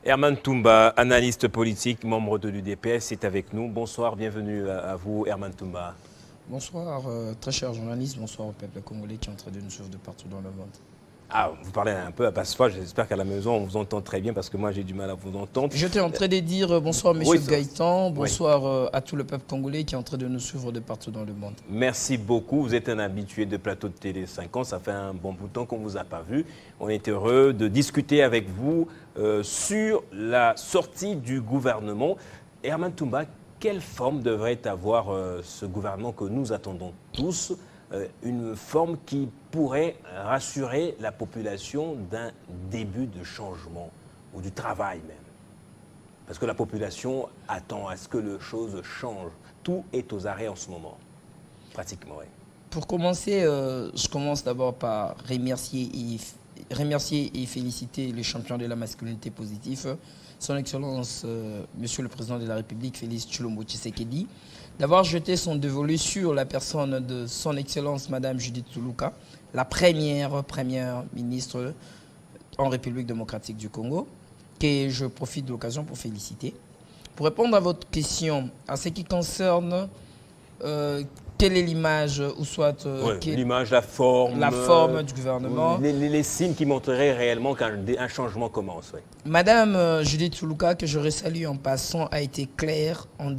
Herman Toumba, analyste politique, membre de l'UDPS, est avec nous. Bonsoir, bienvenue à vous, Herman Toumba. Bonsoir, très cher journaliste, bonsoir au peuple congolais qui est en train de nous suivre de partout dans le monde. Ah, vous parlez un peu à basse-voix, j'espère qu'à la maison on vous entend très bien parce que moi j'ai du mal à vous entendre. J'étais en train de dire bonsoir monsieur Oui, Gaëtan, oui. bonsoir à tout le peuple congolais qui est en train de nous suivre de partout dans le monde. Merci beaucoup, vous êtes un habitué de plateau de télé 5 ans, ça fait un bon bout de temps qu'on ne vous a pas vu. On est heureux de discuter avec vous sur la sortie du gouvernement. Herman Toumba, quelle forme devrait avoir ce gouvernement que nous attendons tous? Une forme qui pourrait rassurer la population d'un début de changement ou du travail même. Parce que la population attend à ce que les choses changent. Tout est aux arrêts en ce moment, pratiquement. Oui. Pour commencer, je commence d'abord par remercier et féliciter les champions de la masculinité positive, son Excellence, Monsieur le Président de la République, Félix Tshilombo Tshisekedi, d'avoir jeté son dévolu sur la personne de son Excellence, Madame Judith Tuluka, la première ministre en République démocratique du Congo, que je profite de l'occasion pour féliciter. Pour répondre à votre question, à ce qui concerne quelle est l'image, ou soit l'image, la forme du gouvernement, les signes qui montreraient réellement qu'un changement commence. Oui. Madame Judith Tuluka, que je resalue en passant, a été claire en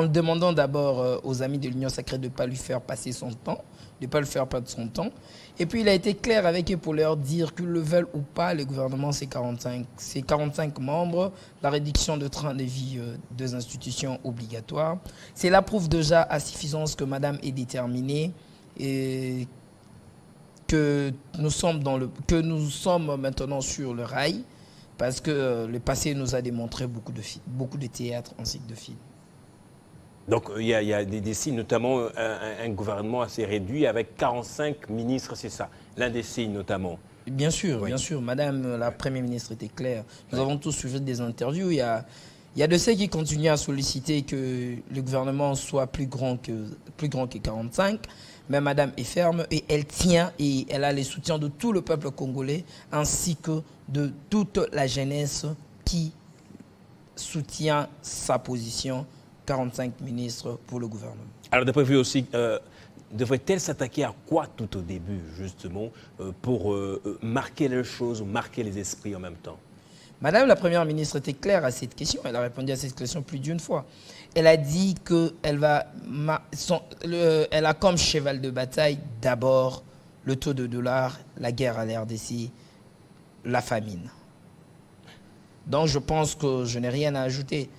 demandant d'abord aux amis de l'Union sacrée de ne pas lui faire passer son temps, de ne pas lui faire perdre son temps. Et puis il a été clair avec eux pour leur dire qu'ils le veulent ou pas, le gouvernement, c'est 45 membres, la réduction de train de vie des institutions obligatoires. Cela prouve déjà à suffisance que Madame est déterminée et que nous sommes maintenant sur le rail, parce que le passé nous a démontré beaucoup de théâtre ainsi que de films. Donc il y a des signes, notamment un gouvernement assez réduit avec 45 ministres, c'est ça, l'un des signes notamment. Bien sûr, oui. Bien sûr. Madame la Première ministre était claire. Nous avons tous suivi des interviews. Il y a de ceux qui continuent à solliciter que le gouvernement soit plus grand que 45. Mais Madame est ferme et elle tient et elle a le soutien de tout le peuple congolais ainsi que de toute la jeunesse qui soutient sa position. 45 ministres pour le gouvernement. Alors d'après vous aussi, devrait-elle s'attaquer à quoi tout au début, justement, pour marquer les choses, marquer les esprits en même temps? Madame la Première ministre était claire à cette question. Elle a répondu à cette question plus d'une fois. Elle a dit qu'elle elle a comme cheval de bataille d'abord le taux de dollar, la guerre à l'RDC, la famine. Donc je pense que je n'ai rien à ajouter.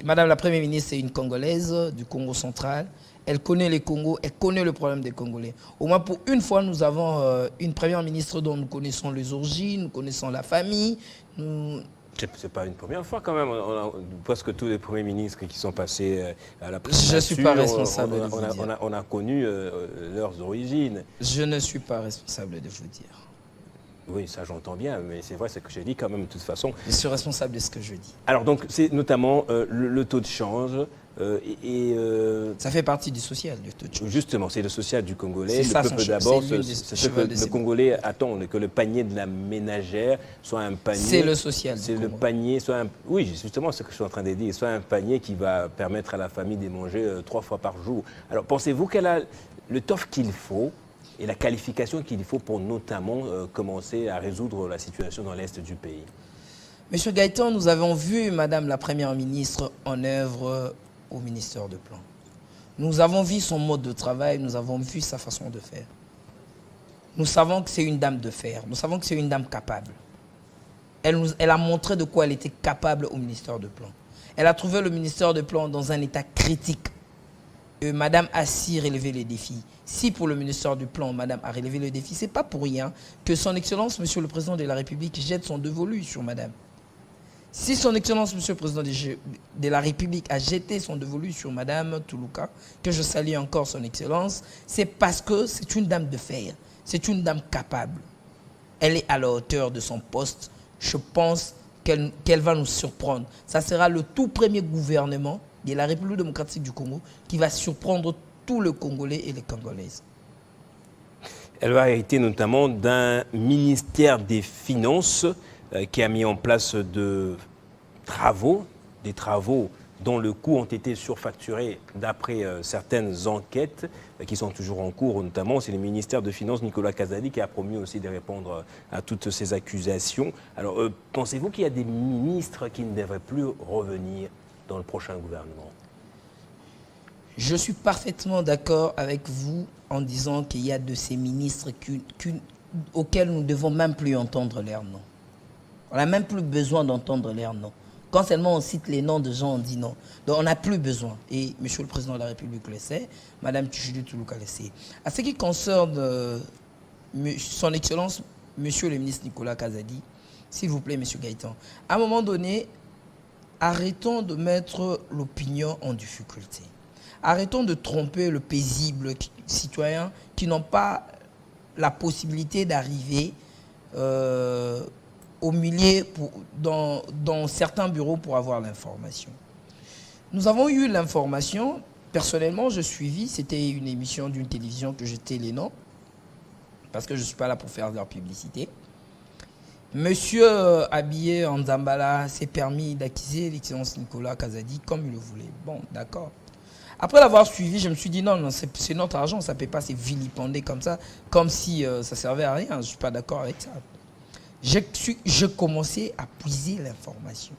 Madame la Première ministre, c'est une Congolaise du Congo central. Elle connaît les Congos, elle connaît le problème des Congolais. Au moins pour une fois, nous avons une Première ministre dont nous connaissons les origines, nous connaissons la famille. C'est pas une première fois quand même. On a presque tous les premiers ministres qui sont passés à la présidence. Je ne suis pas responsable de vous dire. On a connu leurs origines. Je ne suis pas responsable de vous dire. Oui, ça j'entends bien, mais c'est vrai, c'est ce que j'ai dit quand même de toute façon. Je suis responsable de ce que je dis. Alors donc, c'est notamment le taux de change ça fait partie du social, le taux de change. Justement, c'est le social du Congolais. C'est le peuple d'abord, c'est ce que le Congolais attend, que le panier de la ménagère soit un panier... C'est le social. C'est le panier, oui, justement, c'est ce que je suis en train de dire, soit un panier qui va permettre à la famille de manger 3 fois par jour. Alors, pensez-vous qu'elle a le toffe qu'il faut et la qualification qu'il faut pour notamment commencer à résoudre la situation dans l'Est du pays? Monsieur Gaëtan, nous avons vu Madame la Première ministre en œuvre au ministère de Plan. Nous avons vu son mode de travail, nous avons vu sa façon de faire. Nous savons que c'est une dame de fer, nous savons que c'est une dame capable. Elle a montré de quoi elle était capable au ministère de Plan. Elle a trouvé le ministère de Plan dans un état critique. Madame a si relevé les défis. Si pour le ministère du Plan, Madame a relevé le défi, ce n'est pas pour rien que son Excellence, Monsieur le Président de la République, jette son dévolu sur Madame. Si son Excellence, Monsieur le Président de la République, a jeté son dévolu sur Madame Tuluka, que je salue encore son Excellence, c'est parce que c'est une dame de fer, c'est une dame capable. Elle est à la hauteur de son poste. Je pense qu'elle va nous surprendre. Ça sera le tout premier gouvernement de la République démocratique du Congo qui va surprendre tous les Congolais et les Congolaises. Elle va hériter notamment d'un ministère des Finances qui a mis en place des travaux dont le coût ont été surfacturés d'après certaines enquêtes qui sont toujours en cours, notamment c'est le ministère de Finances Nicolas Kazadi qui a promis aussi de répondre à toutes ces accusations. Alors pensez-vous qu'il y a des ministres qui ne devraient plus revenir dans le prochain gouvernement? Je suis parfaitement d'accord avec vous en disant qu'il y a de ces ministres auxquels nous ne devons même plus entendre leur nom. On n'a même plus besoin d'entendre leur nom. Quand seulement on cite les noms de gens, on dit non. Donc on n'a plus besoin. Et M. le Président de la République le sait, Mme Tshisekedi Tshilombo le sait. À ce qui concerne son Excellence, M. le ministre Nicolas Kazadi, s'il vous plaît, M. Gaëtan, à un moment donné, arrêtons de mettre l'opinion en difficulté. Arrêtons de tromper le paisible citoyen qui n'ont pas la possibilité d'arriver au milieu dans certains bureaux pour avoir l'information. Nous avons eu l'information, personnellement je suivis, c'était une émission d'une télévision que je Télénon, parce que je ne suis pas là pour faire de leur publicité. Monsieur habillé en Zambala s'est permis d'accuser l'excellence Nicolas Kazadi comme il le voulait. Bon, d'accord. Après l'avoir suivi, je me suis dit non, c'est notre argent, ça ne peut pas se vilipender comme ça, comme si ça ne servait à rien. Je ne suis pas d'accord avec ça. Je commençais à puiser l'information.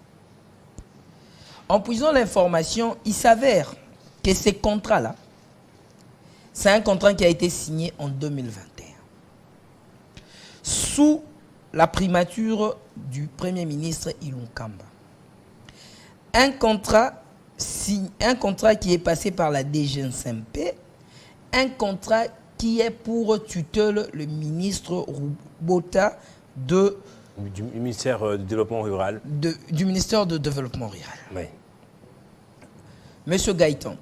En puisant l'information, il s'avère que ces contrats-là, c'est un contrat qui a été signé en 2021. Sous la primature du Premier ministre Ilunga Kamba. Un contrat qui est passé par la DGNSMP, un contrat qui est pour tutelle le ministre Bota du ministère du Développement Rural. Du ministère du Développement Rural. Oui. Monsieur Gaëtan,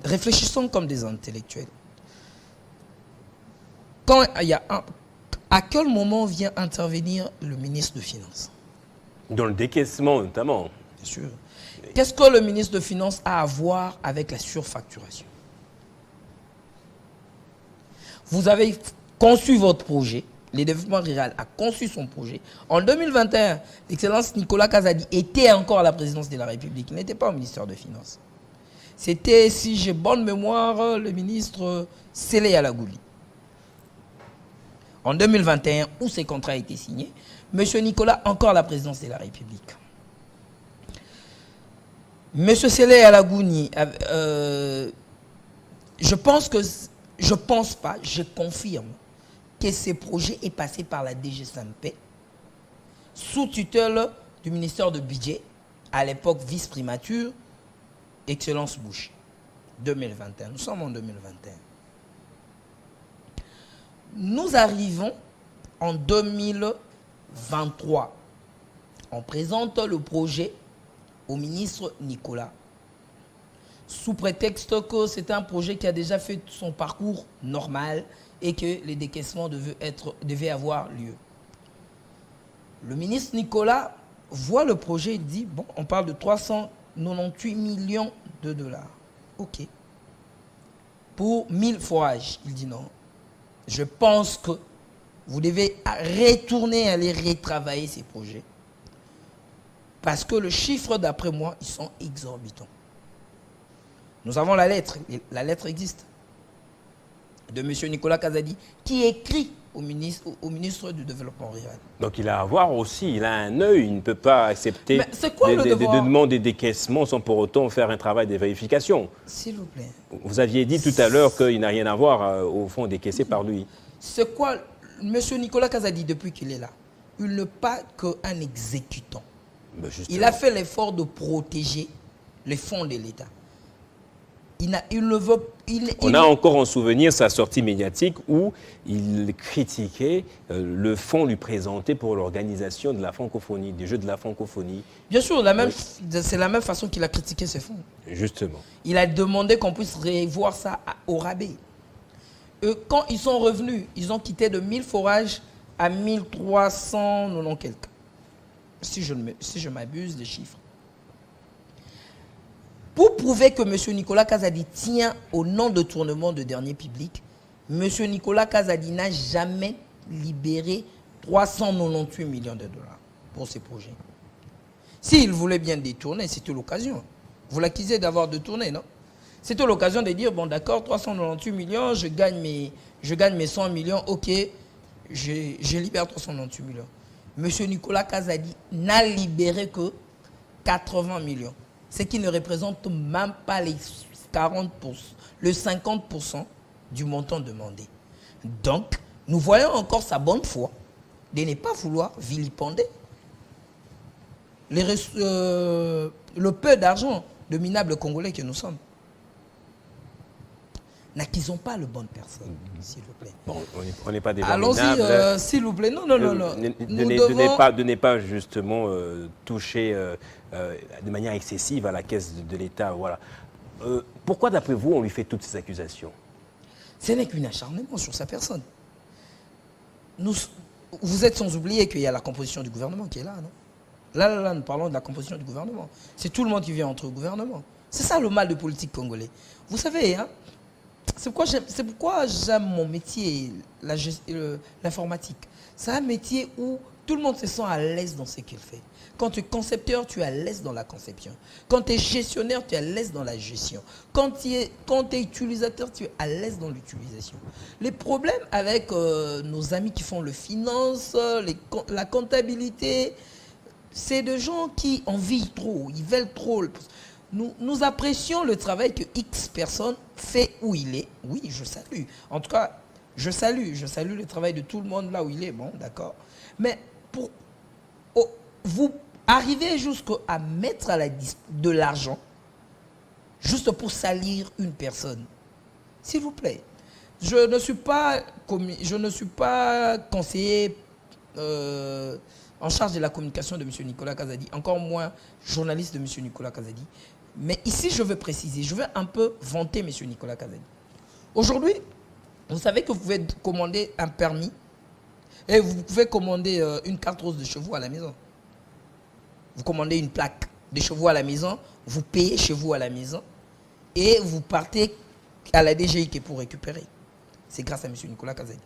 réfléchissons comme des intellectuels. À quel moment vient intervenir le ministre de Finances? Dans le décaissement notamment. Bien sûr. Qu'est-ce que le ministre de Finances a à voir avec la surfacturation? Vous avez conçu votre projet, le développement rural a conçu son projet. En 2021, l'excellence Nicolas Kazadi était encore à la présidence de la République. Il n'était pas au ministère de Finances. C'était, si j'ai bonne mémoire, le ministre Sélé Alagouli. En 2021, où ces contrats ont été signés, M. Nicolas encore à la présidence de la République. M. Sélé Alagouni, je confirme que ce projet est passé par la DGSMP sous tutelle du ministère de Budget, à l'époque vice-primature, Excellence Boucher, 2021. Nous sommes en 2021. Nous arrivons en 2023. On présente le projet au ministre Nicolas, sous prétexte que c'est un projet qui a déjà fait son parcours normal et que les décaissements devaient avoir lieu. Le ministre Nicolas voit le projet et dit, bon, on parle de 398 millions de dollars. OK. Pour 1000 forages. Il dit non. Je pense que vous devez retourner aller retravailler ces projets. Parce que le chiffre d'après moi, ils sont exorbitants. Nous avons la lettre existe, de M. Nicolas Kazadi, qui écrit au ministre du Développement rural. Donc il a à voir aussi, il a un œil, il ne peut pas accepter des demandes des décaissements sans pour autant faire un travail de vérification. S'il vous plaît. Vous aviez dit tout à l'heure qu'il n'a rien à voir au fond décaissé par lui. C'est quoi M. Nicolas Kazadi, depuis qu'il est là, il n'est pas qu'un exécutant. Il a fait l'effort de protéger les fonds de l'État. On a encore en souvenir sa sortie médiatique où il critiquait le fonds lui présenté pour l'organisation de la francophonie, des Jeux de la francophonie. Bien sûr, c'est la même façon qu'il a critiqué ces fonds. Justement. Il a demandé qu'on puisse revoir ça au rabais. Quand ils sont revenus, ils ont quitté de 1000 forages à 1390 quelques. Si je m'abuse des chiffres. Pour prouver que M. Nicolas Kazadi tient au non-détournement de deniers publics, M. Nicolas Kazadi n'a jamais libéré 398 millions de dollars pour ces projets. S'il voulait bien détourner, c'était l'occasion. Vous l'accusez d'avoir détourné, non? C'était l'occasion de dire, bon d'accord, 398 millions, je gagne mes 100 millions, ok, je libère 398 millions. Monsieur Nicolas Kazadi n'a libéré que 80 millions, ce qui ne représente même pas les 40%, le 50% du montant demandé. Donc, nous voyons encore sa bonne foi de ne pas vouloir vilipender le peu d'argent de minables congolais que nous sommes. N'acquisons pas le bonne personne, s'il vous plaît. Bon, on n'est pas des gens allons-y, minables. s'il vous plaît. Non, non, non, non. De ne pas justement toucher de manière excessive à la caisse de l'État. Voilà. Pourquoi, d'après vous, on lui fait toutes ces accusations? Ce n'est qu'un acharnement sur sa personne. Vous êtes sans oublier qu'il y a la composition du gouvernement qui est là, non? Là, nous parlons de la composition du gouvernement. C'est tout le monde qui vient entre le gouvernement. C'est ça le mal de politique congolais. Vous savez, hein, c'est pourquoi j'aime mon métier, l'informatique. C'est un métier où tout le monde se sent à l'aise dans ce qu'il fait. Quand tu es concepteur, tu es à l'aise dans la conception. Quand tu es gestionnaire, tu es à l'aise dans la gestion. Quand tu es utilisateur, tu es à l'aise dans l'utilisation. Les problèmes avec nos amis qui font le finance, la comptabilité, c'est des gens qui en vivent trop, ils veulent trop. Nous apprécions le travail que X personne fait où il est. Oui, je salue. En tout cas, je salue le travail de tout le monde là où il est. Bon, d'accord. Mais vous arrivez jusqu'à mettre de l'argent juste pour salir une personne. S'il vous plaît. Je ne suis pas conseiller en charge de la communication de M. Nicolas Kazadi, encore moins journaliste de M. Nicolas Kazadi. Mais ici, je veux préciser, je veux un peu vanter M. Nicolas Kazadi. Aujourd'hui, vous savez que vous pouvez commander un permis et vous pouvez commander une carte rose de chevaux à la maison. Vous commandez une plaque de chevaux à la maison, vous payez chez vous à la maison et vous partez à la DGI pour récupérer. C'est grâce à M. Nicolas Kazadi.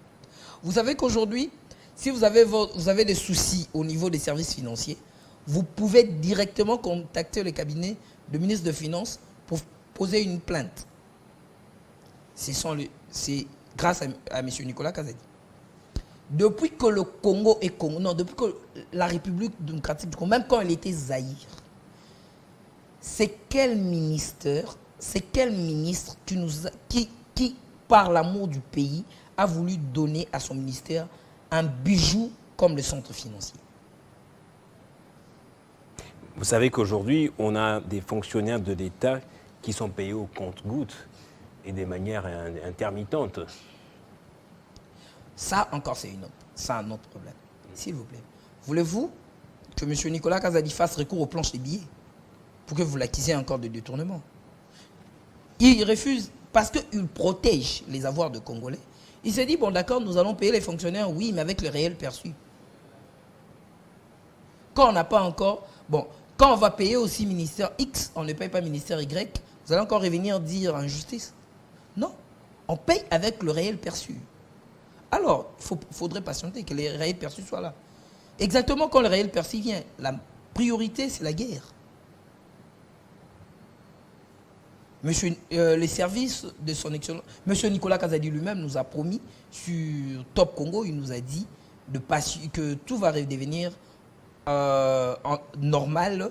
Vous savez qu'aujourd'hui, si vous avez des soucis au niveau des services financiers, vous pouvez directement contacter le cabinet du ministre des Finances pour poser une plainte. C'est grâce à M. Nicolas Kazadi. Depuis que le Congo est Congo, non, depuis que la République démocratique du Congo, même quand elle était Zaïre, c'est quel ministre qui, par l'amour du pays, a voulu donner à son ministère un bijou comme le centre financier? Vous savez qu'aujourd'hui, on a des fonctionnaires de l'État qui sont payés au compte-gouttes et de manière intermittente. Ça encore, c'est un autre problème. S'il vous plaît. Voulez-vous que M. Nicolas Kazadi fasse recours aux planches des billets pour que vous l'accusiez encore de détournement? Il refuse parce qu'il protège les avoirs de Congolais. Il s'est dit, bon d'accord, nous allons payer les fonctionnaires, oui, mais avec le réel perçu. Quand on n'a pas encore... Bon, quand on va payer aussi ministère X, on ne paye pas ministère Y, vous allez encore revenir dire injustice? Non, on paye avec le réel perçu. Alors, il faudrait patienter que les réels perçus soient là. Exactement quand le réel perçu vient, la priorité, c'est la guerre. Les services de son excellence, M. Nicolas Kazadi lui-même nous a promis sur Top Congo, il nous a dit que tout va redevenir normal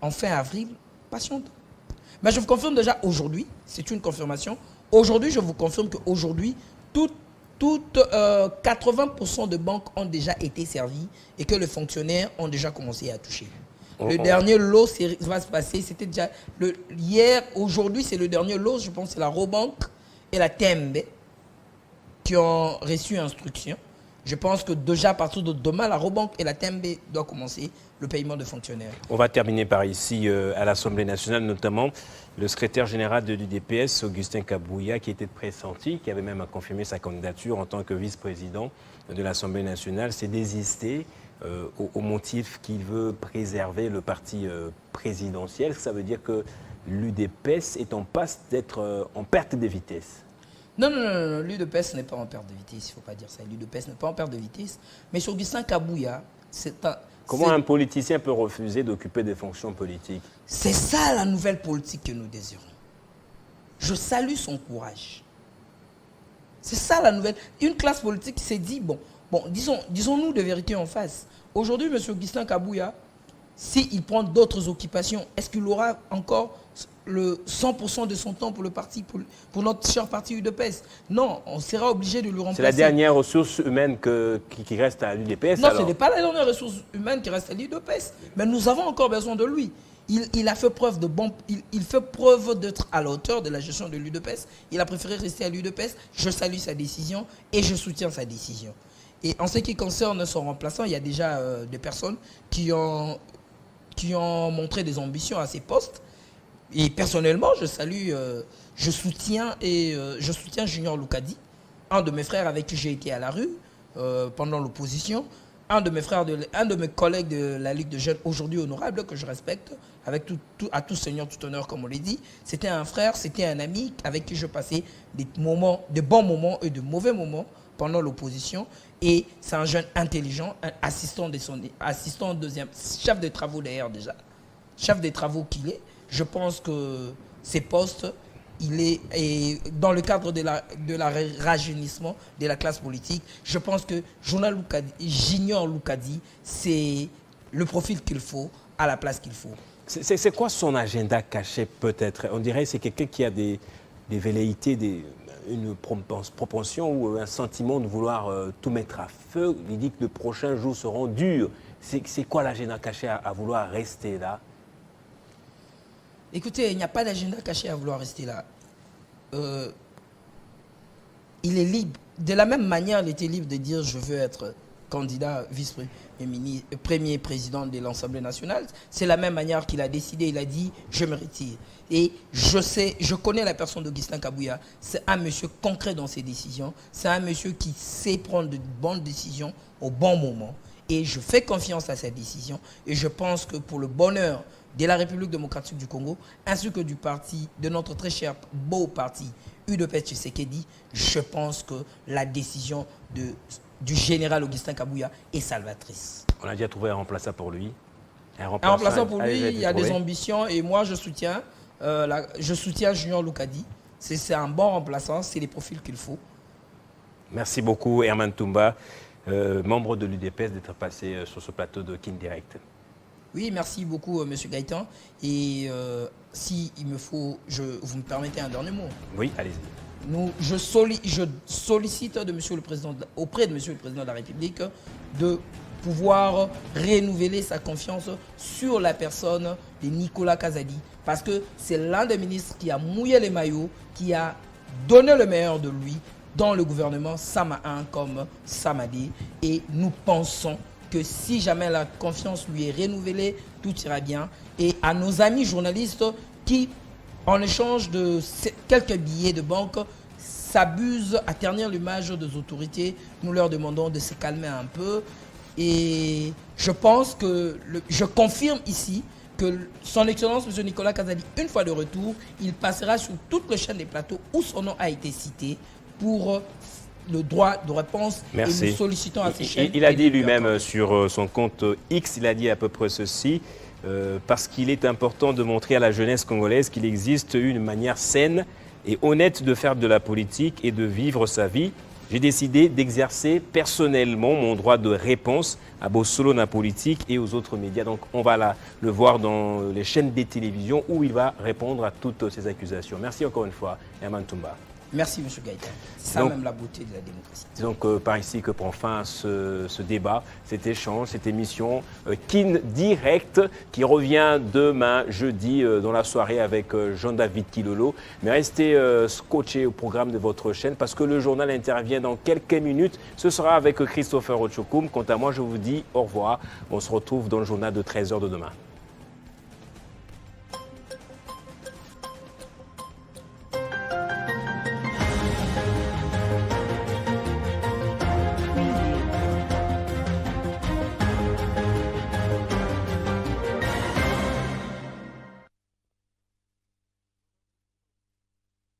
en fin avril. Patiente. Mais je vous confirme déjà aujourd'hui, c'est une confirmation. Aujourd'hui, je vous confirme qu'aujourd'hui, 80% de banques ont déjà été servies et que les fonctionnaires ont déjà commencé à toucher. Le dernier lot va se passer, c'était déjà hier, aujourd'hui c'est le dernier lot, je pense que c'est la Robank et la Tembe qui ont reçu instruction. Je pense que déjà à partir de demain, la Robank et la Tembe doivent commencer le paiement de fonctionnaires. On va terminer par ici à l'Assemblée nationale, notamment le secrétaire général de l'UDPS, Augustin Kabouya, qui était pressenti, qui avait même confirmé sa candidature en tant que vice-président de l'Assemblée nationale, s'est désisté au motif qu'il veut préserver le parti présidentiel. Ça veut dire que l'UDPS est en passe d'être en perte de vitesse. Non, non, non, non, l'UDPS n'est pas en perte de vitesse, il ne faut pas dire ça. L'UDPS n'est pas en perte de vitesse. Mais sur Augustin Kabouya, c'est un... Comment un politicien peut refuser d'occuper des fonctions politiques? C'est ça la nouvelle politique que nous désirons. Je salue son courage. C'est ça la nouvelle. Une classe politique qui s'est dit, bon, disons-nous de vérité en face. Aujourd'hui, M. Augustin Kabouya, s'il prend d'autres occupations, est-ce qu'il aura encore le 100% de son temps pour le parti, pour notre cher parti UDPS? Non, on sera obligé de le remplacer. C'est la dernière ressource humaine qui reste à l'UDPS? Non, ce n'est pas la dernière ressource humaine qui reste à l'UDPS. Mais nous avons encore besoin de lui. Il a fait preuve de il fait preuve d'être à la hauteur de la gestion de l'UDPS. Il a préféré rester à l'UDPS. Je salue sa décision et je soutiens sa décision. Et en ce qui concerne son remplaçant, il y a déjà des personnes qui ont montré des ambitions à ces postes. Et personnellement, je salue, je soutiens Junior Loukadi, un de mes frères avec qui j'ai été à la rue pendant l'opposition, un de mes collègues de la Ligue de jeunes, aujourd'hui honorable, que je respecte, avec à tout seigneur, tout honneur, comme on l'a dit. C'était un frère, c'était un ami avec qui je passais des bons moments et de mauvais moments pendant l'opposition. Et c'est un jeune intelligent, un assistant deuxième, chef de travaux d'ailleurs déjà, chef des travaux qu'il est. Je pense que ces postes, et dans le cadre de la rajeunissement de la classe politique, je pense que Junior Loukadi, c'est le profil qu'il faut, à la place qu'il faut. C'est quoi son agenda caché peut-être? On dirait que c'est quelqu'un qui a des velléités, une propension ou un sentiment de vouloir tout mettre à feu. Il dit que les prochains jours seront durs. C'est quoi l'agenda caché à vouloir rester là? Écoutez, il n'y a pas d'agenda caché à vouloir rester là. Il est libre. De la même manière, il était libre de dire « je veux être candidat vice-premier président de l'Assemblée nationale ». C'est la même manière qu'il a décidé. Il a dit « je me retire ». Et je connais la personne d'Augustin Kabouya. C'est un monsieur concret dans ses décisions. C'est un monsieur qui sait prendre de bonnes décisions au bon moment. Et je fais confiance à cette décision. Et je pense que pour le bonheur de la République démocratique du Congo, ainsi que du parti, de notre très cher beau parti UDPS Tshisekedi, je pense que la décision du général Augustin Kabouya est salvatrice. On a déjà trouvé un remplaçant pour lui. Un remplaçant pour lui, il y a des ambitions et moi je soutiens Junior Loukadi. C'est un bon remplaçant, c'est les profils qu'il faut. Merci beaucoup Herman Toumba, membre de l'UDPS, d'être passé sur ce plateau de Kin Direct. Oui, merci beaucoup, M. Gaëtan. Et si il me faut, vous me permettez un dernier mot. Oui, allez-y. Je sollicite auprès de M. le Président de la République de pouvoir renouveler sa confiance sur la personne de Nicolas Kazadi. Parce que c'est l'un des ministres qui a mouillé les maillots, qui a donné le meilleur de lui dans le gouvernement Sama 1 comme Sama 2. Et nous pensons que si jamais la confiance lui est renouvelée, tout ira bien. Et à nos amis journalistes qui, en échange de quelques billets de banque, s'abusent à ternir l'image des autorités, nous leur demandons de se calmer un peu. Et je pense que, je confirme ici que son Excellence, M. Nicolas Kazadi, une fois de retour, il passera sur toute la chaîne des plateaux où son nom a été cité pour le droit de réponse. Merci. Et nous sollicitons à ces chaînes. Il a dit lui-même sur son compte X, il a dit à peu près ceci, parce qu'il est important de montrer à la jeunesse congolaise qu'il existe une manière saine et honnête de faire de la politique et de vivre sa vie. J'ai décidé d'exercer personnellement mon droit de réponse à Bossolo Politique et aux autres médias. Donc on va le voir dans les chaînes des télévisions où il va répondre à toutes ces accusations. Merci encore une fois, Herman Toumba. Merci, M. Gaëtan. C'est ça même la beauté de la démocratie. C'est donc par ici que prend fin ce débat, cet échange, cette émission Kin Direct qui revient demain, jeudi, dans la soirée avec Jean-David Kilolo. Mais restez scotchés au programme de votre chaîne parce que le journal intervient dans quelques minutes. Ce sera avec Christopher Ochokoum. Quant à moi, je vous dis au revoir. On se retrouve dans le journal de 13h de demain.